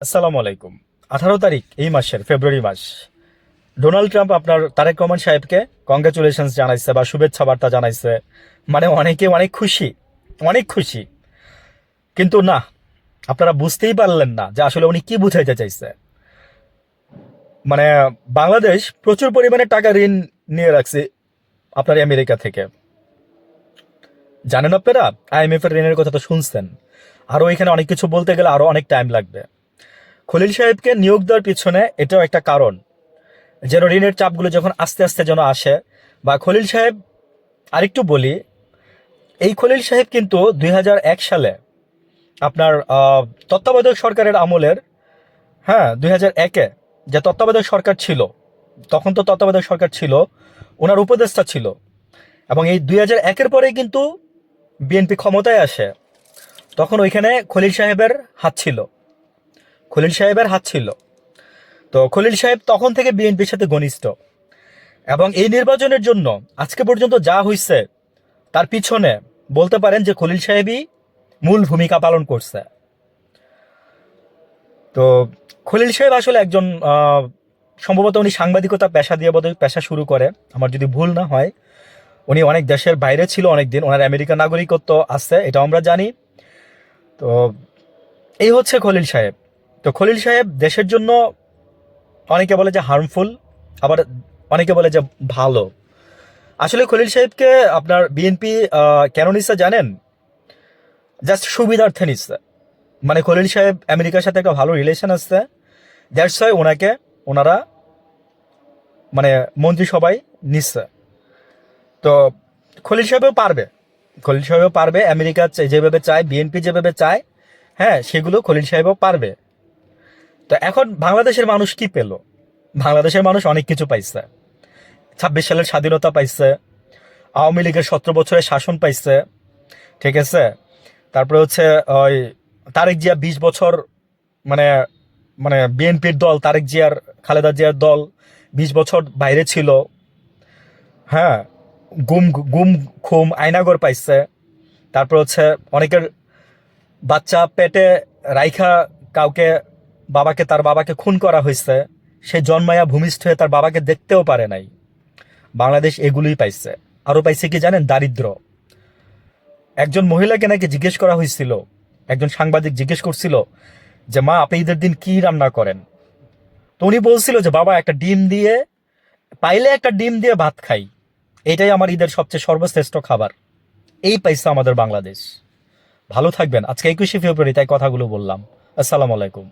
আসসালামু আলাইকুম। 18 তারিখ এই মাসের ফেব্রুয়ারি মাস, ডোনাল্ড ট্রাম্প আপনার তারেক রহমান সাহেবকে কংগ্রেচুলেশনস জানাইছে বা শুভেচ্ছা বার্তা জানাইছে। মানে অনেকে অনেক খুশি, অনেক খুশি। কিন্তু না, আপনারা বুঝতেই পারলেন না যে আসলে উনি কি বুঝাইতে চাইছে। মানে বাংলাদেশ প্রচুর পরিমাণে টাকা ঋণ নিয়ে রাখছে আপনার আমেরিকা থেকে। জানেন আপনারা, আইএমএফ এর ঋণের কথা তো শুনছেন। আরও এখানে অনেক কিছু বলতে গেলে আরো অনেক টাইম লাগবে। খলিল সাহেবকে নিয়োগ দেওয়ার পিছনে এটাও একটা কারণ, যেন ঋণের চাপগুলো যখন আস্তে আস্তে যেন আসে। বা খলিল সাহেব, আরেকটু বলি, এই খলিল সাহেব কিন্তু 2001 সালে আপনার তত্ত্বাবধায়ক সরকারের আমলের, হ্যাঁ 2001-এ যে তত্ত্বাবধায়ক সরকার ছিল, তখন তো তত্ত্বাবধায়ক সরকার ছিল, ওনার উপদেষ্টা ছিল। এবং এই 2001-এর পরেই কিন্তু বিএনপি ক্ষমতায় আসে। তখন ওইখানে খলিল সাহেবের হাত ছিল, খলিল সাহেবের হাত ছিল। তো খলিল সাহেব তখন থেকে বিএনপির সাথে ঘনিষ্ঠ। এবং এই নির্বাচনের জন্য আজকে পর্যন্ত যা হয়েছে তার পিছনে বলতে পারেন যে খলিল সাহেবই মূল ভূমিকা পালন করছে। তো খলিল সাহেব আসলে একজন সম্ভবত উনি সাংবাদিকতা পেশা দিয়ে বোধহয় পেশা শুরু করে, আমার যদি ভুল না হয়। উনি অনেক দেশের বাইরে ছিল অনেকদিন, ওনার আমেরিকা নাগরিকত্ব আছে, এটা আমরা জানি। তো এই হচ্ছে খলিল সাহেব। তো খলিল সাহেব দেশের জন্য অনেকে বলে যে হার্মফুল, আবার অনেকে বলে যে ভালো। আসলে খলিল সাহেবকে আপনার বিএনপি কেন নিচ্ছে জানেন? জাস্ট সুবিধার্থে নিচ্ছে। মানে খলিল সাহেব আমেরিকার সাথে একটা ভালো রিলেশন আছে, দ্যাটস ওয়াই ওনাকে ওনারা মানে মন্ত্রিসভায় নিচ্ছে। তো খলিল সাহেবও পারবে, খলিল সাহেবও পারবে। আমেরিকা যেভাবে চায়, বিএনপি যেভাবে চায়, হ্যাঁ সেগুলো খলিল সাহেবও পারবে। তো এখন বাংলাদেশের মানুষ কি পেল? বাংলাদেশের মানুষ অনেক কিছু পাইছে। 26 সালের স্বাধীনতা পাইছে, আওয়ামী লীগের 17 বছরের শাসন পাইছে, ঠিক আছে। তারপরে হচ্ছে ওই তারেক জিয়া 20 বছর, মানে মানে বিএনপির দল, তারেক জিয়ার, খালেদা জিয়ার দল 20 বছর বাইরে ছিল। হ্যাঁ, গুম গুম খুম আয়নাগর পাইছে। তারপর হচ্ছে অনেকের বাচ্চা পেটে রাইখা কাউকে, তার বাবাকে খুন করা হয়েছে, সে জন্মায়া ভূমিষ্ঠ হয়ে তার বাবাকে দেখতেও পারে নাই। বাংলাদেশ এগুলোই পাইছে। আরো পাইছে কি জানেন? দারিদ্র। একজন মহিলাকে নাকি জিজ্ঞেস করা হয়েছিল, একজন সাংবাদিক জিজ্ঞেস করছিল যে মা আপনি ঈদের দিন কি রান্না করেন? তো উনি বলছিল যে বাবা একটা ডিম দিয়ে, পাইলে একটা ডিম দিয়ে ভাত খাই, এটাই আমার ঈদের সবচেয়ে সর্বশ্রেষ্ঠ খাবার। এই পাইছে আমাদের বাংলাদেশ। ভালো থাকবেন। আজকে 21শে ফেব্রুয়ারি, তাই কথাগুলো বললাম। আসসালামু আলাইকুম।